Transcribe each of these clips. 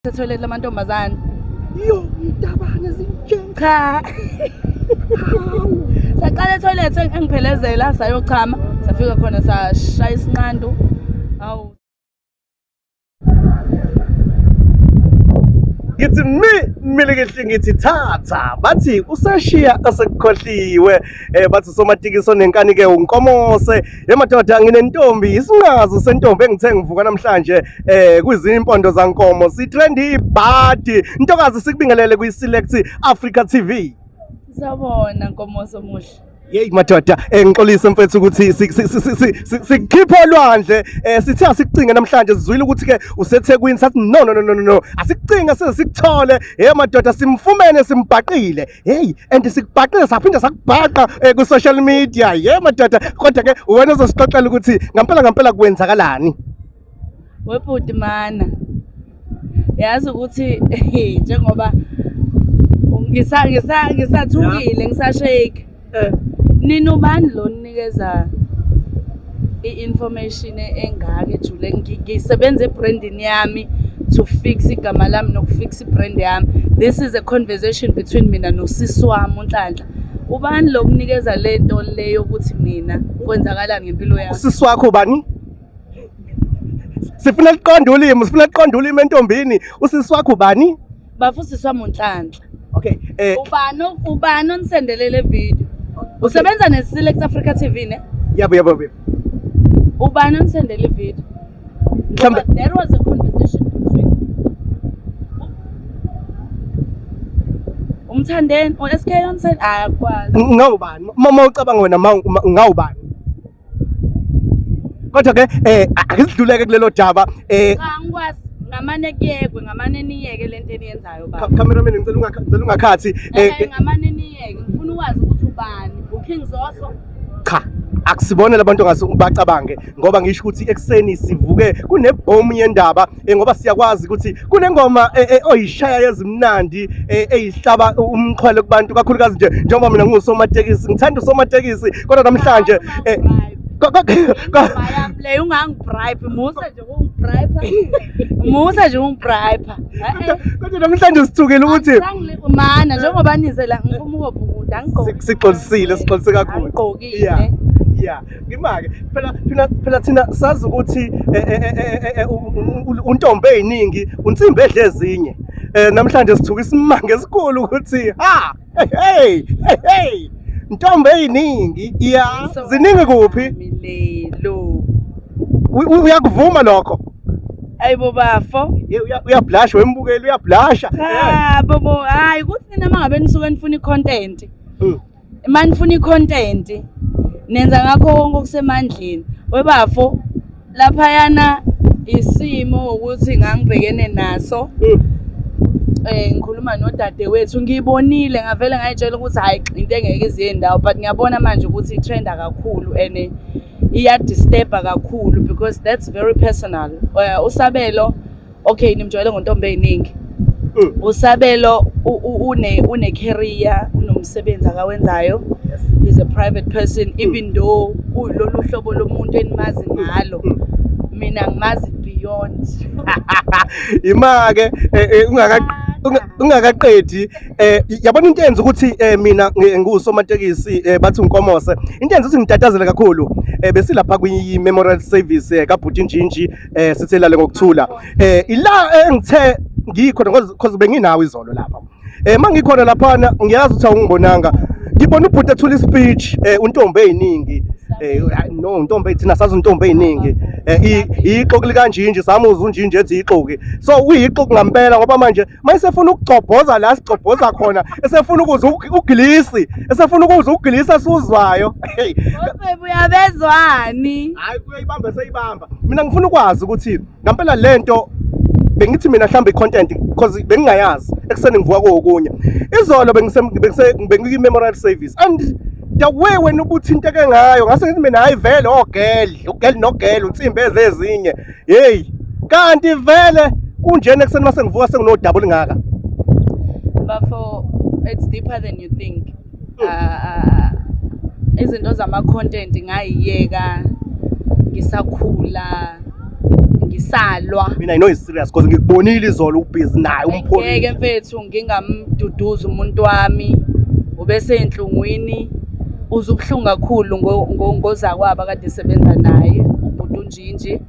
Toilet lamantombazane. Yo, itabane zinje. Cha. Saqala toilet engiphelezela sayochama, safika khona sashaya isinqando. Awu. Ngithi mina kehle ngithi thatha bathi usashiya asekukhohliwe bathi somatikiso nenkani ke unkomose emadoda nginentombi isingazo sentombi engithe ngivuka namhlanje kwiziimpondo zankomo si trendy ibhadi intokazi sikubingelele kwi-Select Africa TV. Sawubona Nkomoso omuhle. Yey madoda ngixolise mfethu ukuthi sikhipha olwandle sithi asikucinge namhlanje sizwile ukuthi ke useThekwini sathi no asikucinge sesikuthole madoda simfumene simbhaqile hey and sikubhaqile saphinda sakubhaqa ku social media madoda kodwa ke wena uzosixoxela ukuthi ngempela kwenzakalani. Webhuti mana yazi ukuthi njengoba ngisathukile ngisashake nini ubani lo ninikeza i-information engaka ejule ngisebenza ebrandini yami to fix igama lami nokufix ibrand yami. This is a conversation between mina nosisi wami uNhlanhla. Ubani lo kunikeza lento leyo ukuthi mina kwenzakalani ngempilo yami? Usisi wakho bani? Sifuna liqonda ulimi entombini. Usisi wakho bani? Bafusisi wami uNhlanhla. Okay. Ubani onisendelele video? Usebenza ne-Select Africa TV ne? Yebo. Ubani onisendele video? There was a conversation between Umthandeni SK onisend akwazi. Ngawubani? Mama ucabanga wena ngawubani? Kodwa ke akisidluleke kulelo daba Cha ngikwazi ngamane kuyekwe ngamane niyeke lento eniyenzayo baba. Cameraman ngicela ungakhathi ngamane niyeke ngifuna ukwazi ukuthi ubani uKing Zoso. Cha akusibone labantu bacabanga ngoba ngisho ukuthi ekseni sivuke kunebhomu yendaba ngoba siyakwazi ukuthi kunengoma oyishaya yezimnandi eyihlaba umxhwele kubantu kakhulukazi nje njengoba mina ngusomatekisi ngithanda usomatekisi kodwa namhlanje le ungangibribe musa nje ungibribe kodwa namhlanje sithukile ukuthi mana njengoba nizela ngifuna ukubhukuda sixolisile kakhulu yeah ngimake phela thina sazi ukuthi untombi eziningi unsimbi edle ezinye namhlanje sithuka isimanga esikhulu ukuthi hey intombi eziningi ziningi kuphi milelo uyakuvuma lokho ayibo bafo uyablush wembukeli uyablush bobo hayi ukuthi nina mangabe nisuke nifuna icontent manifuna icontent nenza ngakho konke okusemandleni webafo lapha yana isimo ukuthi ngangibhekene naso ngikhuluma nodadewethu ngibonile ngavele ngayitshela ukuthi hayi into engeke iziye indawo but ngiyabona manje ukuthi itrenda kakhulu and iyadisturba kakhulu because that's very personal. Usabelo okay nimjwayele ngontombi eziningi Usabelo une career unomsebenzi akawenzayo. He's a private person even though ulolu hlobo lomuntu enimazi ngalo mina ngimazi beyond imake ungakaqedi yabona into enza ukuthi mina ngusomatekisi bathi unkomose into enza ukuthi ngitatazele kakhulu besilapha kwi-memorial service kaBhuti Njinji sithelale ngokuthula ila engithe ngikhona because benginawo izolo lapha mangikhona lapha ngiyazi ukuthi awungibonanga ngibona uBhuti ethula ispeech untombi eziningi no untombi thina sazi untombi eziningi ixoki likaNjinji samuza uNjinji ethi ixoki so uyixoki ngempela ngoba manje mayisefuna ukugcobhoza la sigcobhoza khona esefuna ukuza ugilisi esefuna ukuza ugilisa esuzwayo hey Webhu uyabezwani hayi uyayibamba seyibamba mina ngifuna ukwazi ukuthi ngempela lento bengithi mina mhlawumbe icontent because bengingayazi ekseni ngivuka kokunye izolo bengikwi-memorial service and the way wena ubuthi into eke ngayo ngase ngithi mina hayi vele ugeli nogeli unsimbi ezezinye hey kanti vele kunjena ekseni mase ngivuka senginodouble ngaka bafo it's deeper than you think. Izinto zama content ngayiyeka ngisakhula salwa. Mina I know it's serious because ngikubonile izolo ubusy naye Ngeke umpholile. mfethu ngingamduduza umuntu wami ubese enhlungwini uzubhlungu kakhulu ngozakwaba kade sebenza naye umuntu Njinji.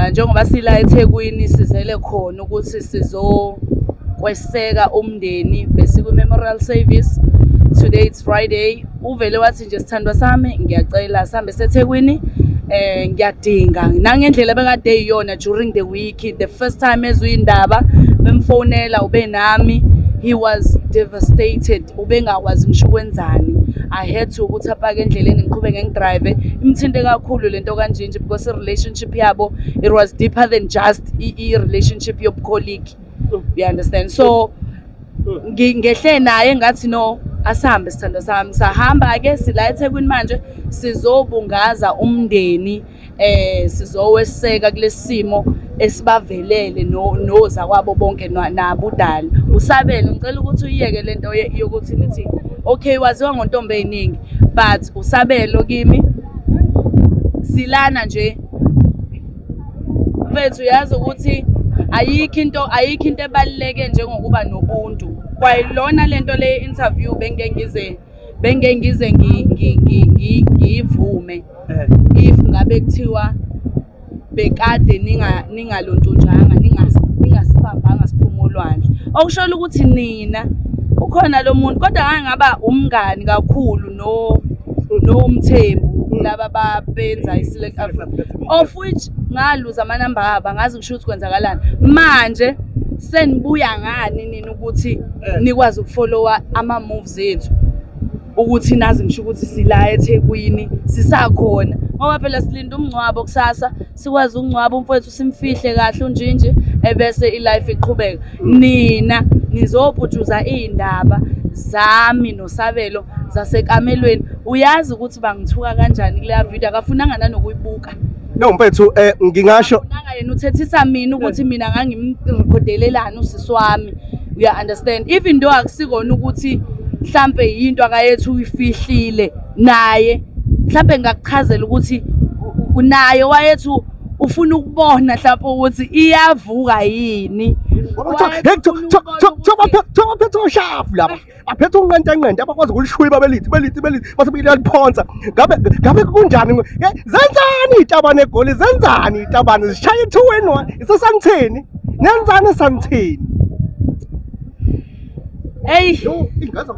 Njengoba sila eThekwini sizele khona ukuthi sizokweseka umndeni bese ku memorial service. Today it's Friday. Uvele wathi nje sithandwa sami ngiyacela sihambe seThekwini. Ngiyadinga nangendlela bekade iyona during the week, the first time ezuyindaba bemfonela ube nami, he was devastated, ubengakwazi ngisho kwenzani. I had to ukuthi apake endleleni ngiqhubeke ngidrive. Imthinte kakhulu lento kaNjinji because the relationship yabo it was deeper than just a relationship yob colleague, you understand. So ngehle naye ngathi no asambe sithando sami, sahamba ke sila eThekwini manje sizobungaza umndeni, sizoweseka kulesimo esibavelele noza kwabo bonke nabudala. Usabele ngicela ukuthi uyeke lento yokuthi nithi okay waziwa ngontombi eziningi but usabelo kimi silana nje mfethu yazi ukuthi ayikho into ebaluleke njengokuba nobuntu. Kwayilona lento le interview bengengize ngivume if ngabe kuthiwa bekade ningalontonjanga ningasibambanga siphumulwandle, okushola ukuthi nina ukhona lo muntu kodwa ngangaba umngani kakhulu noMthembu laba babenza iSelect Africa, of which ngaluza amanamba abo angazi ngisho ukuthi kwenzakalani. Manje senibuya ngani nina ukuthi nikwazi ukufollowa ama moves ethu ukuthi nazi ngisho ukuthi sila eThekwini sisakhona ngoba phela silinda umncwabo kusasa sikwazi ukungcwaba umfowethu simfihle kahle uNjinji ebese ilife iqhubeka. Nina nizobhujuza indaba zami noSabelo zasekamelweni. Uyazi ukuthi bangithuka kanjani kule video, akafunanga nanokuyibuka. No mfethu ngingasho nanga yena uthethisa mina ukuthi mina ngangimrecordelelana usisi wami, you understand, even though akusikona ukuthi mhlambe into akayethu uyifihlile naye, mhlambe ngakuchazela ukuthi naye wayethu ufuna ukubona mhlawumbe ukuthi iyavuka yini. Baphethe oshafu laba, baphethe unqentenqente abakwazi ukulishwiba belithi base beyaliphonsa. Ngabe kunjani? Zenzani itabane egoli, zenzani itabane zishaya 2-1 isesangitheni, nenzani sangitheni. Hey Yo ingaza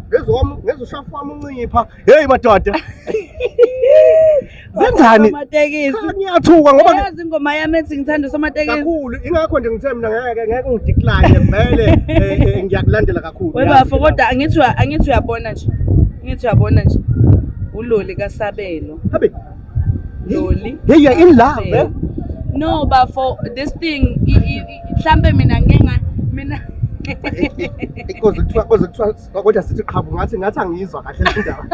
ngezoshafu wami uncipha. Hey madoda. Zenzani? Somatekisi. Ngiyathuka ngoba yazi ingoma yami ethi ngithanda somatekisi. kakhulu ingakho nje ngithe mina ngeke ngidecline vele ngiyakulandela kakhulu. Webafo kodwa angithi uyabona nje. Ngithi uyabona nje. Uloli kaSabelo. Habe. Loli. Hey you in love, eh? No, but for this thing mhlambe mina Kuthiwa kodwa sithi qhabu ngathi angizwa kahle le ndaba.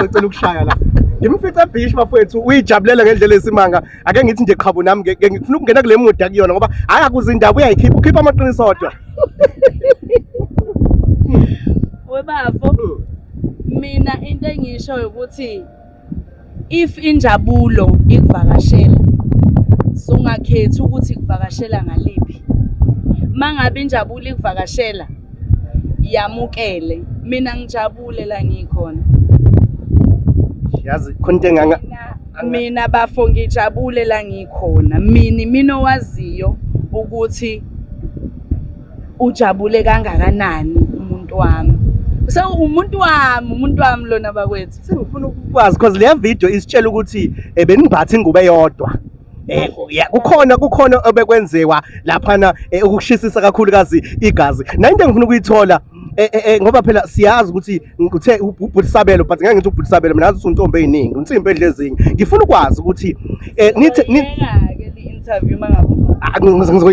Ngicela ukushaya la. Ngimfica eBish bafowethu uyijabulela ngendlela esimanga. Ake ngithi nje qhabu nami ngifuna ukungena kule mood akuyona ngoba hayi akuze indaba uyayikhipha amaqiniso odwa. Webafo mina into engisho ukuthi if injabulo ikuvakashela sungakhetha ukuthi ikuvakashela ngaliphi. Mangabe injabulo ikuvakashela yamukele, mina ngijabule la ngikhona. Yazi khonto enganga mina bafo ngijabule la ngikhona. Mina owaziyo ukuthi ujabule kangakanani umuntu wami. So umuntu wami lona bakwethu. Sengifuna ukwazi because le video isitshela ukuthi benimbathe ingube yodwa. Kukhona obekwenziwa laphana ukushisisa kakhulukazi igazi. Na into engifuna ukuyithola ngoba phela siyazi ukuthi ngithe uButisabelo but ngeke ngithi uButisabelo mina ngathi untombi eziningi unsimbi edlezingi. Ngifuna ukwazi ukuthi nithi ke le interview mangabe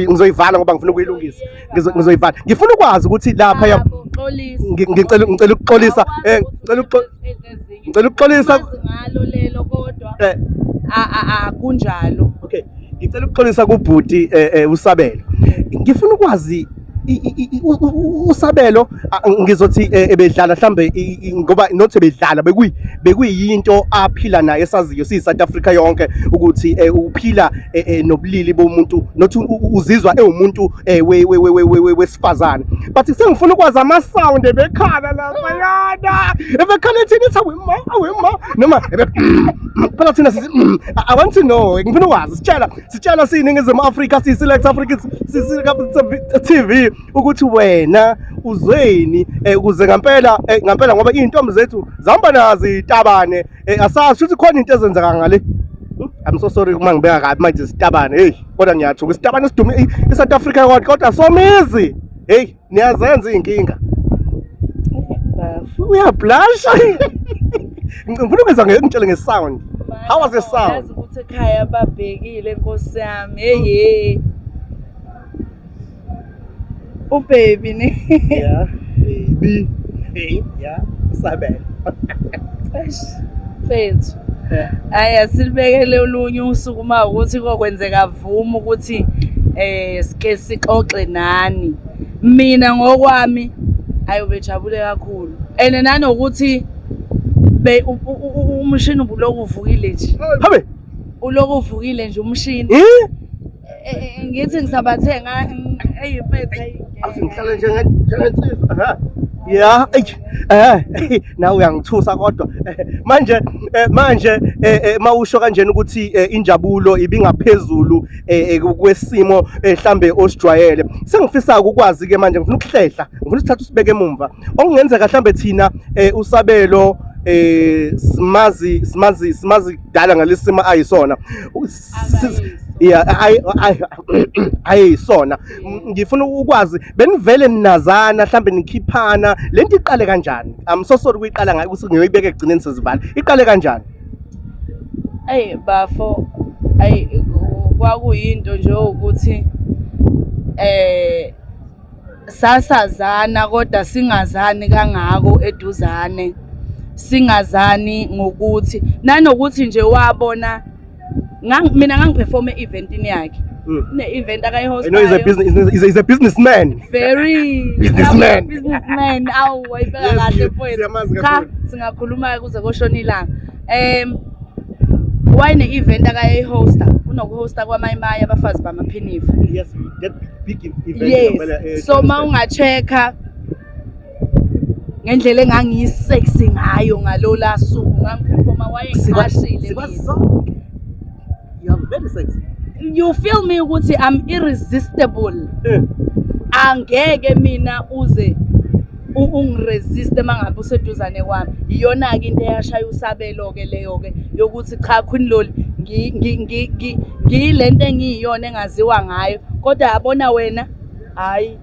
ngizoyivala ngoba ngifuna ukuyilungisa. Ngizoyivala. Ngifuna ukwazi ukuthi lapha ngicela ukuxolisa ngicela ukuxolisa ngalo lelo kodwa kunjalo. Okay, ngicela ukuxolisa kuBhuti uSabelo. Ngifuna ukwazi usabelo ngizothi ebedlala mhlambe ngoba not ebedlala bekuyinto aphila naye esaziyo si South Africa yonke ukuthi uphila nobulili bomuntu not uzizwa umuntu wesifazane but sengifuna ukwazi ama sound ebekhala lapha yana ebekhala thina ethi awema noma phela thina I want to know ngifuna ukwazi sitshela siningizimu Africa Select Africa TV ukuthi wena uzweni ukuze ngempela ngoba izintombi zethu zihamba nazi itabane asazi ukuthi khona into ezenzeka ngale I'm so sorry uma ngibeka kabi manje isitabane hey kodwa ngiyathuka isitabane sidume eSouth Africa kodwa somizi hey niyazenza inkinga uyablusha ngifuna ukwenza ngitshele ngesound how was the sound yazi ukuthi ekhaya babhekile Nkosi yami hey baby ne yeah baby hey yeah Sabelo Fethu aya silibekele olunye usuku uma ukuthi kokwenzeka vuma ukuthi sike sixoxe nani mina ngokwami ayobejabule kakhulu ene nanokuthi umshini ubuloku uvukile nje habe uloku uvukile nje umshini ngithi ngisabathenga eyifethu asingihlale njengensizwa yeah nawe uyangithusa kodwa manje mawusho kanjena ukuthi injabulo ibingaphezulu kwesimo mhlambe osijwayele sengifisa ukwazi ke manje ngifuna ukuhlehla ngifuna ukuthatha usibeke emumva okungenzeka mhlambe thina usabelo simazi dala ngalesimo ayisona yeah ayisona ngifuna ukwazi benivele ninazana mhlambe nikhiphana lento iqale kanjani I'm so sorry kuyiqala ngayo ukuthi ngiyibeke egcineni sezivala iqale kanjani bafo kwakuyinto nje ukuthi sasazana kodwa singazani kangako eduzane singazani ngokuthi nanokuthi nje wabona mina ngangiperform eventini yakhe ne event akayihost I know he's a businessman businessman awu wayibeka kahle mfowethu cha singakhuluma kuze koshona ilanga wayine event akayihosta unokuhosta kwamayimaya abafazi bamaphinifa yes that big event so mawungacheka ngendlela engangiyisexy ngayo ngalola suku ngangiperforma wayengashile you are very sexy you feel me ukuthi I'm irresistible angeke mina uze ungiresiste mangabe useduzane kwami iyona ke into eyashaya usabelo ke leyo ke yokuthi cha Queen Loli ngilento engiyiyona engaziwa ngayo kodwa yabona wena hayi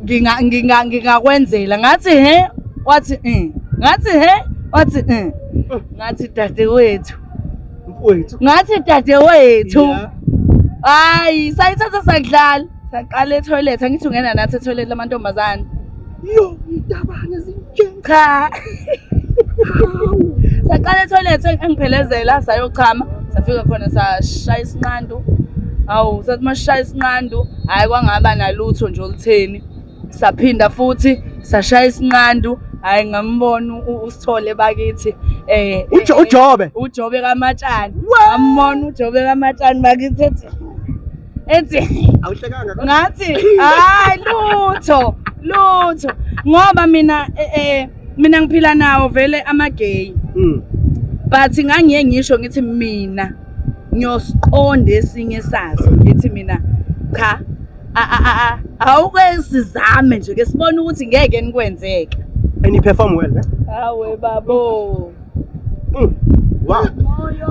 ngingakwenzela ngathi wathi wathi ngathi dadewethu ngathi dadewethu hayi sayithatha sakudlala saqala etoilet angithi ungena nathi etoilet lamantombazane yo itabane zinjenga cha saqala etoilet engiphelezela sayochama safika khona sashaya isinqando awu sathi mashaya isinqando hayi kwangaba nalutho nje olutheni saphinda futhi sashaya isinqando hayi ngambona usithole bakithi uJobe kaMatshani ngambona uJobe kaMatshani bakithi ethi awuhlekanga ngathi hayi lutho ngoba mina ngiphila nawo vele amagay but ngangiye ngisho ngithi mina ngiyosiqonda esinye sazo ngithi mina cha awuke sizame nje ke sibone ukuthi ngeke nikwenzeke and you perform well hawe babo wow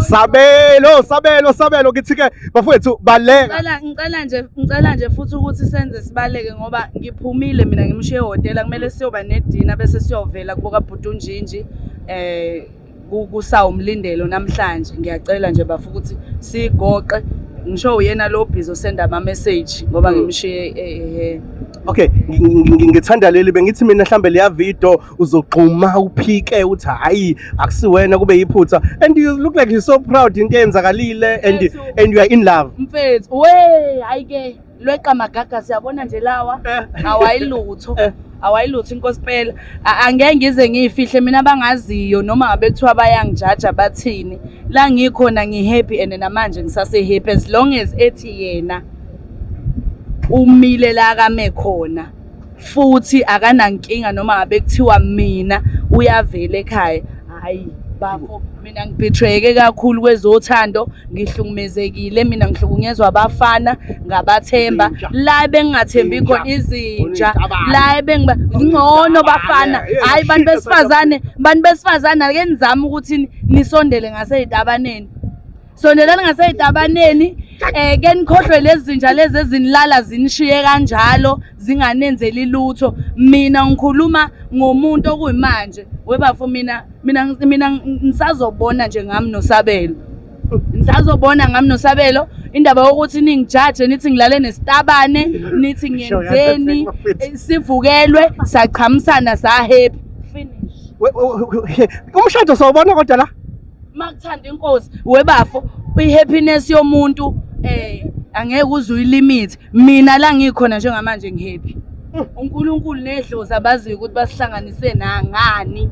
sabelo kithi ke bafowethu baleka ngicela nje futhi ukuthi senze sibaleke ngoba ngiphumile mina ngimshiye ehotela kumele siyoba nedina bese siyovela kuboka Bhutunjinji kusawu umlindelo namhlanje ngiyacela nje bafu ukuthi sigoqe ngisho uyena lo busy osenda ama message ngoba ngimshiye okay ngithanda leli bengithi mina mhlambe leya video uzogxuma uphike uthi hayi akusiwena kube yiphutha and you look like you're so proud into yenzakalile and you are in love mfethu hayi ke lweqa magaga siyabona nje lawa Eh. awayilutho Eh. awayilutho inkosi phela angeke ngize ngiyifihle mina abangaziyo noma ngabe kuthiwa bayangijaja bathini la ngikhona ngihappy and namanje ngisase happy as long as ethi yena umile la kame khona futhi akanankinga noma ngabe kuthiwa mina uyavela ekhaya hayi bafo mina ngibethrayeke kakhulu kwezothando ngihlukumezekile mina ngihlukunyezwa abafana ngabathemba la bengingathembi khona izinja la ngcono bafana hayi bantu besifazane ake nizame ukuthi nisondele ngaseyitabaneni sondelani ngaseyitabaneni ke nikhohlwe lezi zinja lezi ezinilala zinishiye kanjalo zinganenzeli lutho mina ngikhuluma ngomuntu okuyimanje webafo mina ngisazobona nje ngami noSabelo ngisazobona ngami noSabelo indaba yokuthi ningijaje nithi ngilale nesitabane nithi ngiyenzeni sivukelwe sachamisana sa happy finish umshado sawubona kodwa la makuthanda inkosi webafo ihappiness yomuntu angeke uze uyilimit mina la ngikhona njengamanje ngihappy uNkulunkulu nedlozi abazi ukuthi basihlanganise nangani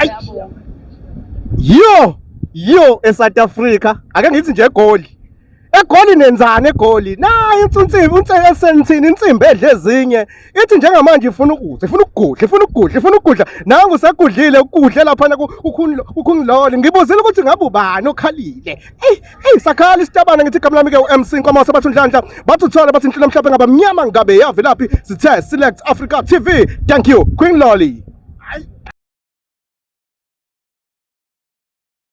yabo yo eSouth Africa ake ngithi nje egoli nenzani egoli nayi insimbi esentini insimbi edle ezinye ithi njengamanje ifuna ukudla nangu usegudlile ukudle lapha ukhungilole ngibuzile ukuthi ngabe ubani okhalile sakhala isitabana ngithi igama lami ke uMC Nkomosi bathi Ndlandla bathi uthola bathi inhlelo mhlawumbe ngaba mnyama ngabe yavelaphi sithe Select Africa TV thank you Queen Lolly.